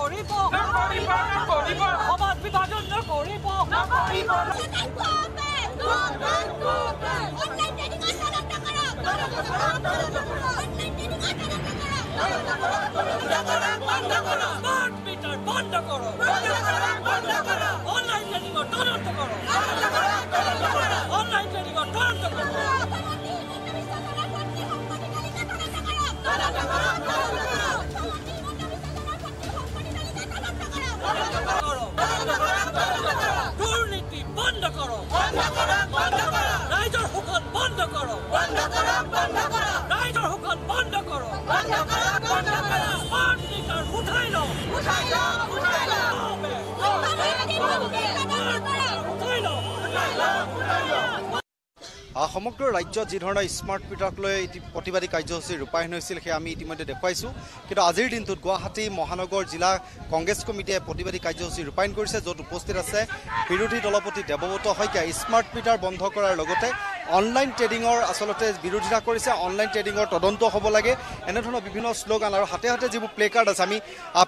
নকৰিব সমাজ বিভাজন নকৰিব স্মাৰ্ট মিটাৰ বন্ধ কৰো অনলাইন ট্ৰেনিং তদন্ত কৰো অনলাইন ট্ৰেনিং তদন্ত কৰো দুৰ্নীতি বন্ধ কৰো ৰাইজৰ শোষণ বন্ধ কৰো ৰাইজৰ শোষণ বন্ধ কৰো স্মাৰ্ট মিটাৰ উঠাই লও সমগ্ৰ ৰাজ্যত যি ধৰণৰ স্মাৰ্ট মিটাৰক লৈ প্ৰতিবাদী কাৰ্যসূচী ৰূপায়ণ হৈছিল সেই আমি ইতিমধ্যে দেখুৱাইছোঁ কিন্তু আজিৰ দিনটোত গুৱাহাটী মহানগৰ জিলা কংগ্ৰেছ কমিটিয়ে প্ৰতিবাদী কাৰ্যসূচী ৰূপায়ণ কৰিছে য'ত উপস্থিত আছে বিৰোধী দলপতি দেৱব্ৰত শইকীয়া স্মাৰ্ট মিটাৰ বন্ধ কৰাৰ লগতে অনলাইন ট্ৰেডিঙৰ আচলতে বিৰোধিতা কৰিছে অনলাইন ট্ৰেডিঙৰ তদন্ত হ'ব লাগে এনেধৰণৰ বিভিন্ন শ্লোগান আৰু হাতে হাতে যিবোৰ প্লে কাৰ্ড আছে আমি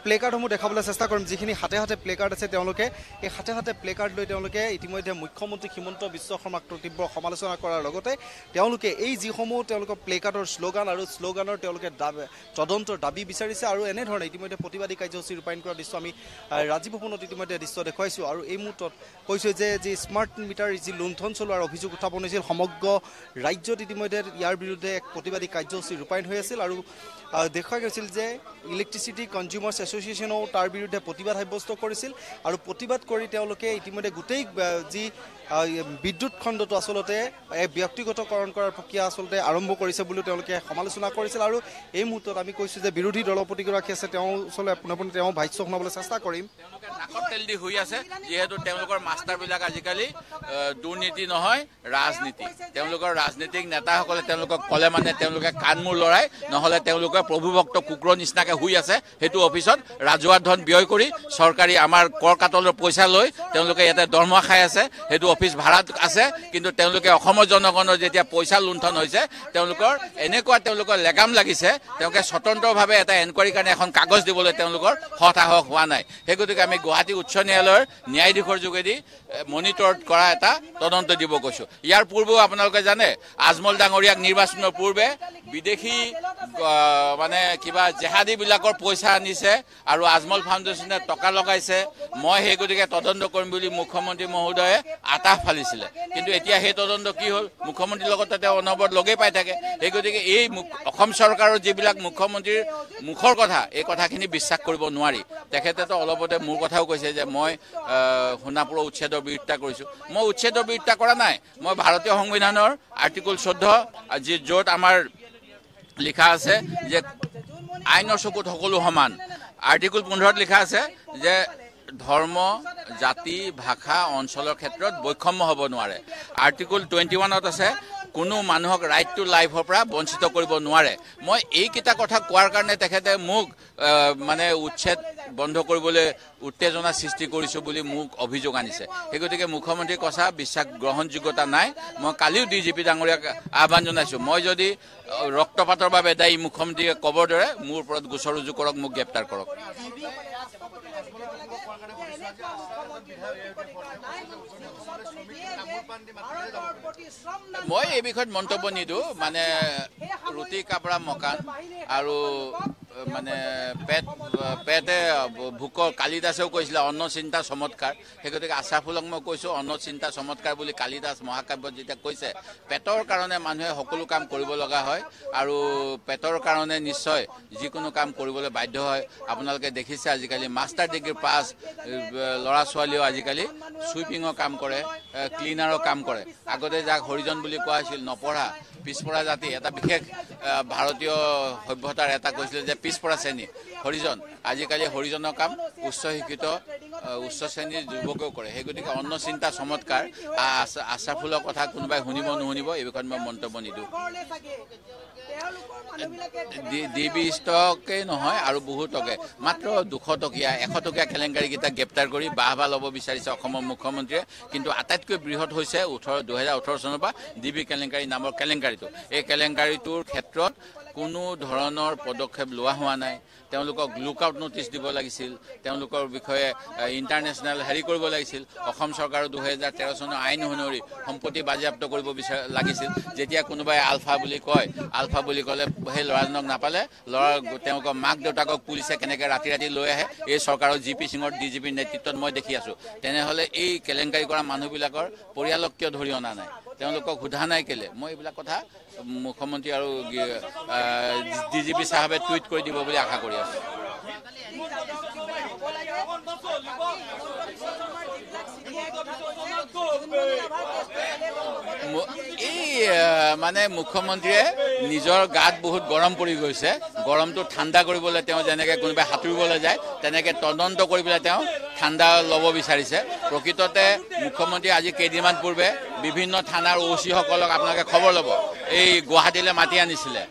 প্লে কাৰ্ডসমূহ দেখাবলৈ চেষ্টা কৰিম যিখিনি হাতে হাতে প্লে কাৰ্ড আছে তেওঁলোকে এই হাতে হাতে প্লে কাৰ্ড লৈ তেওঁলোকে ইতিমধ্যে মুখ্যমন্ত্ৰী হিমন্ত বিশ্ব শৰ্মাক তীব্ৰ সমালোচনা কৰাৰ লগতে তেওঁলোকে এই যিসমূহ তেওঁলোকৰ প্লে কাৰ্ডৰ শ্লোগান আৰু শ্লোগানৰ তেওঁলোকে তদন্তৰ দাবী বিচাৰিছে আৰু এনেধৰণে ইতিমধ্যে প্ৰতিবাদী কাৰ্যসূচী ৰূপায়ণ কৰা দৃশ্য আমি ৰাজীৱ ভৱনত ইতিমধ্যে দৃশ্য দেখুৱাইছোঁ আৰু এই মুহূৰ্তত কৈছোঁ যে যি স্মাৰ্ট মিটাৰ যি লুণ্ঠন চলোৱাৰ অভিযোগ উত্থাপন হৈছিল সমগ্ৰ ৰাজ্যত ইতিমধ্যে ইয়াৰ বিৰুদ্ধে এক প্ৰতিবাদী কাৰ্যসূচী ৰূপায়ণ হৈ আছিল আৰু দেখা গৈছিল যে ইলেক্ট্ৰিচিটি কনজিউমাৰ্ছ এছ'চিয়েশ্যনেও তাৰ বিৰুদ্ধে প্ৰতিবাদ সাব্যস্ত কৰিছিল আৰু প্ৰতিবাদ কৰি তেওঁলোকে ইতিমধ্যে গোটেই যি বিদ্যুৎ খণ্ডটো আচলতে ব্যক্তিগতকৰণ কৰাৰ প্ৰক্ৰিয়া আচলতে আৰম্ভ কৰিছে বুলি তেওঁলোকে সমালোচনা কৰিছিল আৰু এই মুহূৰ্তত আমি কৈছোঁ যে বিৰোধী দলপতিগৰাকী আছে তেওঁ আচলতে পোনপোনে তেওঁ ভাষ্য শুনাবলৈ চেষ্টা কৰিম নাকত তেল দি হৈ আছে যিহেতু তেওঁলোকৰ মাষ্টাৰবিলাক আজিকালি দুৰ্নীতি নহয় ৰাজনীতি তেওঁলোকৰ ৰাজনীতিক নেতাসকলে তেওঁলোকক ক'লে মানে তেওঁলোকে কাণ মূৰ লৰাই নহ'লে তেওঁলোকে প্ৰভুভক্ত কুকুৰৰ নিচিনাকৈ শুই আছে সেইটো অফিচত ৰাজহুৱা ধন ব্যয় কৰি চৰকাৰী আমাৰ কৰ কাটলৰ পইচা লৈ তেওঁলোকে ইয়াতে দৰমহা খাই আছে সেইটো অফিচ ভাড়াত আছে কিন্তু তেওঁলোকে অসমৰ জনগণৰ যেতিয়া পইচা লুণ্ঠন হৈছে তেওঁলোকৰ এনেকুৱা তেওঁলোকৰ লেগাম লাগিছে তেওঁলোকে স্বতন্ত্ৰভাৱে এটা এনকুৱাৰীৰ কাৰণে এখন কাগজ দিবলৈ তেওঁলোকৰ সৎসাহস হোৱা নাই সেই গতিকে আমি গুৱাহাটী উচ্চ ন্যায়ালয়ৰ ন্যায়াধীশৰ যোগেদি মনিটৰ কৰা এটা তদন্ত দিব কৈছোঁ ইয়াৰ পূৰ্বেও আপোনালোকে জানে আজমল ডাঙৰীয়াক নিৰ্বাচনৰ পূৰ্বে বিদেশী মানে কিবা জেহাদীবিলাকৰ পইচা আনিছে আৰু আজমল ফাউণ্ডেশ্যনে টকা লগাইছে মই সেই গতিকে তদন্ত কৰিম বুলি মুখ্যমন্ত্ৰী মহোদয়ে আতাহ ফালিছিলে কিন্তু এতিয়া সেই তদন্ত কি হ'ল মুখ্যমন্ত্ৰীৰ লগত তেওঁ অনবৰত লগেই পাই থাকে সেই গতিকে এই অসম চৰকাৰৰ যিবিলাক মুখ্যমন্ত্ৰীৰ মুখৰ কথা এই কথাখিনি বিশ্বাস কৰিব নোৱাৰি তেখেতেতো অলপতে মোৰ কথাও কৈছে যে মই সোণাপুৰৰ উচ্ছেদৰ বিৰোধিতা কৰিছোঁ মই উচ্ছেদৰ বিৰোধিতা কৰা নাই মই ভাৰতীয় সংবিধানৰ আৰ্টিকল 14 য'ত আমাৰ লিখা আছে যে আইনৰ চকুত সকলো সমান আৰ্টিকল 15ত লিখা আছে যে ধৰ্ম জাতি ভাষা অঞ্চলৰ ক্ষেত্ৰত বৈষম্য হ'ব নোৱাৰে আৰ্টিকল 21ত আছে কোনো মানুহক ৰাইট টু লাইফৰ পৰা বঞ্চিত কৰিব নোৱাৰে মই এইকেইটা কথা কোৱাৰ কাৰণে তেখেতে মোক মানে উচ্ছেদ বন্ধ কৰিবলৈ উত্তেজনা সৃষ্টি কৰিছোঁ বুলি মোক অভিযোগ আনিছে সেই গতিকে মুখ্যমন্ত্ৰীৰ কথা বিশ্বাস গ্ৰহণযোগ্যতা নাই মই কালিও ডিজিপি ডাঙৰীয়াক আহ্বান জনাইছোঁ মই যদি ৰক্তপাতৰ বাবে দায়ী মুখ্যমন্ত্ৰীয়ে ক'বৰ দৰে মোৰ ওপৰত গোচৰ ৰুজু কৰক মোক গ্ৰেপ্তাৰ কৰক মই এই বিষয়ত মন্তব্য নিদিওঁ মানে ৰুটি কাপৰা মকান আৰু মানে পেটে ভোকৰ কালিদাসেও কৈছিলে অন্ন চিন্তা চমৎকাৰ সেই গতিকে আশাফুলক মই কৈছোঁ অন্ন চিন্তা চমৎকাৰ বুলি কালিদাস মহাকাব্যত যেতিয়া কৈছে পেটৰ কাৰণে মানুহে সকলো কাম কৰিব লগা হয় আৰু পেটৰ কাৰণে নিশ্চয় যিকোনো কাম কৰিবলৈ বাধ্য হয় আপোনালোকে দেখিছে আজিকালি মাষ্টাৰ ডিগ্ৰী পাছ ল'ৰা ছোৱালীও আজিকালি চুইপিঙৰ কাম কৰে ক্লিনাৰৰ কাম কৰে আগতে যাক হৰিজন বুলি কোৱা হৈছিল নপঢ়া পিছপৰা জাতি এটা বিশেষ ভাৰতীয় সভ্যতাৰ এটা কৈছিলে যে পিছপৰা শ্ৰেণী হৰিজন আজিকালি হৰিজনৰ কাম উচ্চ শিক্ষিত উচ্চ শ্ৰেণীৰ যুৱকেও কৰে সেই গতিকে অন্য চিন্তা চমৎকাৰ আশ্ৰাফুলৰ কথা কোনোবাই শুনিব নুশুনিব এই বিষয়ত মই মন্তব্য নিদিওঁ ডিবিষ্টকে নহয় আৰু বহুতকে মাত্ৰ 200 টকীয়া 100 টকীয়া কেলেংকাৰীকেইটা গ্ৰেপ্তাৰ কৰি বাহবা ল'ব বিচাৰিছে অসমৰ মুখ্যমন্ত্ৰীয়ে কিন্তু আটাইতকৈ বৃহৎ হৈছে 2018 চনৰ পৰা ডিবি কেলেংকাৰী নামৰ কেলেংকাৰীটো এই কেলেংকাৰীটোৰ ক্ষেত্ৰত কোনো ধৰণৰ পদক্ষেপ লোৱা হোৱা নাই তেওঁলোকক লুক আউট নোটিছ দিব লাগিছিল তেওঁলোকৰ বিষয়ে ইণ্টাৰনেশ্যনেল হেৰি কৰিব লাগিছিল অসম চৰকাৰৰ 2013 চনৰ আইন অনুসৰি সম্পত্তি বাজেয়াপ্ত কৰিব লাগিছিল যেতিয়া কোনোবাই আলফা বুলি কয় আলফা বুলি ক'লে সেই ল'ৰাজনক নাপালে তেওঁলোকৰ মাক দেউতাকক পুলিচে কেনেকৈ ৰাতি ৰাতি লৈ আহে এই চৰকাৰৰ জিপি সিঙৰ ডিজিপিৰ নেতৃত্বত মই দেখি আছোঁ তেনেহ'লে এই কেলেংকাৰী কৰা মানুহবিলাকৰ পৰিয়ালক কিয় ধৰি অনা নাই তেওঁলোকক সোধা নাই কেলে মই এইবিলাক কথা মুখ্যমন্ত্ৰী আৰু ডিজিপি সাহেবে টুইট কৰি দিব বুলি আশা কৰি আছোঁ এই মানে মুখ্যমন্ত্ৰীয়ে নিজৰ গাত বহুত গৰম পৰি গৈছে গৰমটো ঠাণ্ডা কৰিবলৈ তেওঁ যেনেকৈ কোনোবাই সাঁতুৰিবলৈ যায় তেনেকৈ তদন্ত কৰি পেলাই তেওঁ ঠাণ্ডা ল'ব বিচাৰিছে প্ৰকৃততে মুখ্যমন্ত্ৰী আজি কেইদিনমান পূৰ্বে বিভিন্ন থানাৰ OC সকলক আপোনালোকে খবৰ ল'ব এই গুৱাহাটীলৈ মাতি আনিছিলে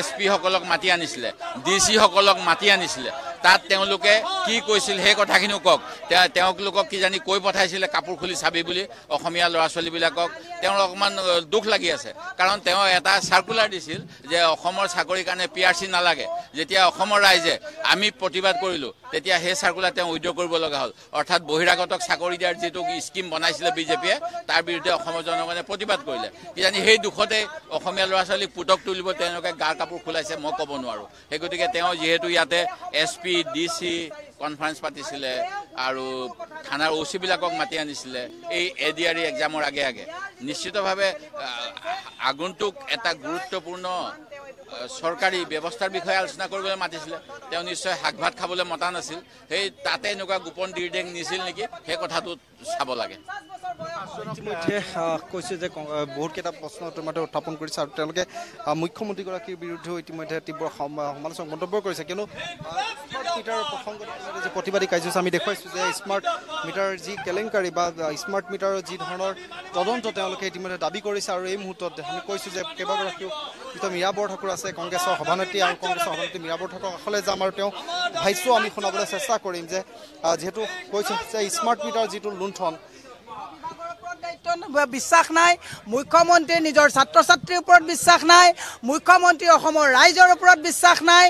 SP সকলক মাতি আনিছিলে DC সকলক মাতি আনিছিলে তাত তেওঁলোকে কি কৈছিল সেই কথাখিনিও কওক তেওঁলোকক কি জানি কৈ পঠাইছিলে কাপোৰ খুলি চাবি বুলি অসমীয়া ল'ৰা ছোৱালীবিলাকক তেওঁৰ অকণমান দুখ লাগি আছে কাৰণ তেওঁ এটা চাৰ্কুলাৰ দিছিল যে অসমৰ চাকৰিৰ কাৰণে PRC নালাগে যেতিয়া অসমৰ ৰাইজে আমি প্ৰতিবাদ কৰিলোঁ তেতিয়া সেই চাৰ্কুলাৰ তেওঁ উইড্ৰ কৰিব লগা হ'ল অৰ্থাৎ বহিৰাগতক চাকৰি দিয়াৰ যিটো স্কিম বনাইছিলে বিজেপিয়ে তাৰ বিৰুদ্ধে অসমৰ জনগণে প্ৰতিবাদ কৰিলে কিজানি সেই দুখতে অসমীয়া ল'ৰা ছোৱালীক পুতক তুলিব তেওঁলোকে গাৰ কাপোৰ খোলাইছে মই ক'ব নোৱাৰোঁ সেই গতিকে তেওঁ যিহেতু ইয়াতে SP DC কনফাৰেন্স পাতিছিলে আৰু থানাৰ OC বিলাকক মাতি আনিছিলে এই ADRE এক্সামৰ আগে আগে নিশ্চিতভাৱে আগন্তুক এটা গুৰুত্বপূৰ্ণ চৰকাৰী ব্যৱস্থাৰ বিষয়ে আলোচনা কৰিবলৈ মাতিছিলে তেওঁ নিশ্চয় শাক ভাত খাবলৈ মতা নাছিল সেই তাতে এনেকুৱা গোপন নিৰ্দেশ নিছিল নেকি সেই কথাটো চাব লাগে ইতিমধ্যে কৈছে যে বহুতকেইটা প্ৰশ্ন তোমাতে উত্থাপন কৰিছে আৰু তেওঁলোকে মুখ্যমন্ত্ৰীগৰাকীৰ বিৰুদ্ধেও ইতিমধ্যে তীব্ৰ সমালোচনা মন্তব্য কৰিছে কিয়নো স্মাৰ্ট মিটাৰৰ প্ৰসংগত যে প্ৰতিবাদী কাৰ্যসূচী আমি দেখুৱাইছোঁ যে স্মাৰ্ট মিটাৰ যি কেলেংকাৰী বা স্মাৰ্ট মিটাৰৰ যি ধৰণৰ তদন্ত তেওঁলোকে ইতিমধ্যে দাবী কৰিছে আৰু এই মুহূৰ্তত আমি কৈছোঁ যে কেইবাগৰাকীও যিটো মীৰা বৰঠাকুৰ আছে কংগ্ৰেছৰ সভানেত্ৰী আৰু কংগ্ৰেছৰ সভানেত্ৰী মীৰা বৰঠাকুৰৰ কাষলৈ যাম আৰু তেওঁ ভাষ্য আমি শুনাবলৈ চেষ্টা কৰিম যে যিহেতু কৈছে যে স্মাৰ্ট মিটাৰ যিটো লুণ্ঠন বিশ্বাস নাই মুখ্যমন্ত্ৰীৰ নিজৰ ছাত্ৰ ছাত্ৰীৰ ওপৰত বিশ্বাস নাই মুখ্যমন্ত্ৰী অসমৰ ৰাইজৰ ওপৰত বিশ্বাস নাই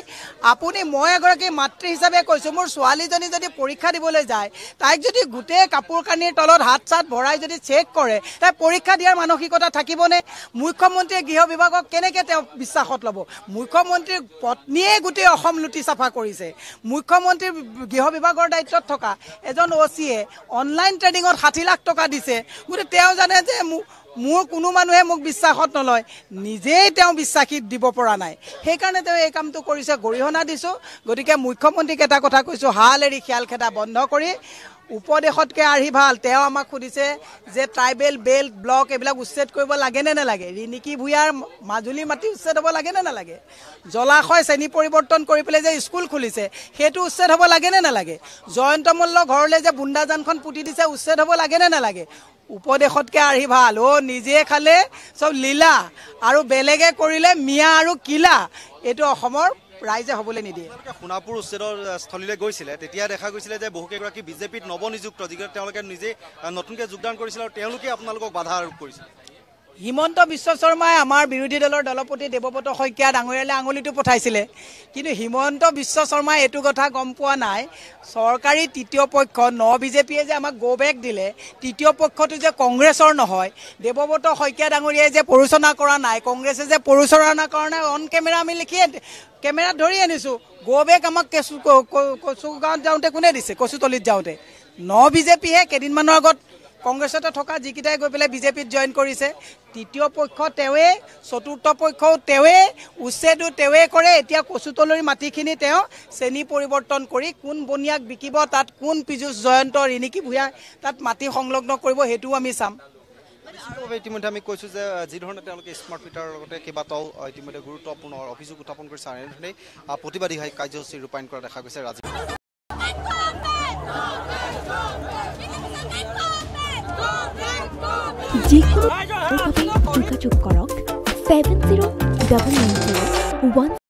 আপুনি মই এগৰাকী মাতৃ হিচাপে কৈছোঁ মোৰ ছোৱালীজনী যদি পৰীক্ষা দিবলৈ যায় তাইক যদি গোটেই কাপোৰ কানিৰ তলত হাত চাত ভৰাই যদি চেক কৰে তাই পৰীক্ষা দিয়াৰ মানসিকতা থাকিবনে মুখ্যমন্ত্ৰীয়ে গৃহ বিভাগক কেনেকৈ তেওঁ বিশ্বাসত ল'ব মুখ্যমন্ত্ৰীৰ পত্নীয়ে গোটেই অসম লুটি চাফা কৰিছে মুখ্যমন্ত্ৰীৰ গৃহ বিভাগৰ দায়িত্বত থকা এজন OCয়ে অনলাইন ট্ৰেডিঙত 60 লাখ টকা দিছে গতিকে তেওঁ জানে যে মোৰ কোনো মানুহে মোক বিশ্বাসত নলয় নিজেই তেওঁ বিশ্বাসী দিব পৰা নাই সেইকাৰণে তেওঁ এই কামটো কৰিছে গৰিহণা দিছোঁ গতিকে মুখ্যমন্ত্ৰীক এটা কথা কৈছোঁ হাল এৰি খিয়াল খেদা বন্ধ কৰি উপদেশতকৈ আৰ্হি ভাল তেওঁ আমাক সুধিছে যে ট্ৰাইবেল বেল্ট ব্লক এইবিলাক উচ্ছেদ কৰিব লাগে নে নালাগে ৰিণিকী ভূঞাৰ মাজুলী মাটি উচ্ছেদ হ'ব লাগে নে নালাগে জলাশয় শ্ৰেণী পৰিৱৰ্তন কৰি পেলাই যে স্কুল খুলিছে সেইটো উচ্ছেদ হ'ব লাগে নে নালাগে জয়ন্ত মল্ল ঘৰলৈ যে বুন্দাজানখন পুতি দিছে উচ্ছেদ হ'ব লাগে নে নালাগে উপদেশতকৈ আৰ্হি ভাল নিজে খালে চব লীলা আৰু বেলেগে কৰিলে মিয়া আৰু কিলা এইটো অসমৰ ৰাইজে হ'বলৈ নিদিয়ে সোণাপুৰ উচ্ছেদৰ স্থলীলৈ গৈছিলে তেতিয়া দেখা গৈছিলে যে বহুকেইগৰাকী বিজেপিত নৱনিযুক্ত যিগৰাকী তেওঁলোকে নিজে নতুনকৈ যোগদান কৰিছিল আৰু তেওঁলোকে আপোনালোকক বাধা আৰোপ কৰিছিল হিমন্ত বিশ্ব শৰ্মাই আমাৰ বিৰোধী দলৰ দলপতি দেৱব্ৰত শইকীয়া ডাঙৰীয়ালৈ আঙুলিটো পঠাইছিলে কিন্তু হিমন্ত বিশ্ব শৰ্মাই এইটো কথা গম পোৱা নাই চৰকাৰী তৃতীয় পক্ষ বিজেপিয়ে যে আমাক গো বেক দিলে তৃতীয় পক্ষটো যে কংগ্ৰেছৰ নহয় দেৱব্ৰত শইকীয়া ডাঙৰীয়াই যে পৰিচালনা কৰা নাই কংগ্ৰেছে যে পৰিচালনা কৰা নাই অন কেমেৰা আমি লিখিয়ে কেমেৰাত ধৰি আনিছোঁ গো বেক আমাক কচুগাঁৱত যাওঁতে কোনে দিছে কচুতলিত যাওঁতে বিজেপিহে কেইদিনমানৰ আগত কংগ্ৰেছতে থকা যিকেইটাই গৈ পেলাই বিজেপিত জইন কৰিছে তৃতীয় পক্ষ তেৱে চতুৰ্থ পক্ষও তেৱে উচ্ছেদো তেৱে কৰে এতিয়া কচুতলিৰ মাটিখিনি তেওঁ শ্ৰেণী পৰিৱৰ্তন কৰি কোন বনিয়াক বিকিব তাত কোন পীযুষ জয়ন্ত ৰিণিকী ভূঞা তাত মাটি সংলগ্ন কৰিব সেইটোও আমি চাম ইতিমধ্যে আমি কৈছোঁ যে যি ধৰণে তেওঁলোকে স্মাৰ্ট মিটাৰৰ লগতে কেইবাটাও ইতিমধ্যে গুৰুত্বপূৰ্ণ অভিযোগ উত্থাপন কৰিছে আৰু এনেধৰণে প্ৰতিবাদী কাৰ্যসূচী ৰূপায়ণ কৰা দেখা গৈছে ৰাজ্য যিকোনো যোগাযোগ কৰক 709901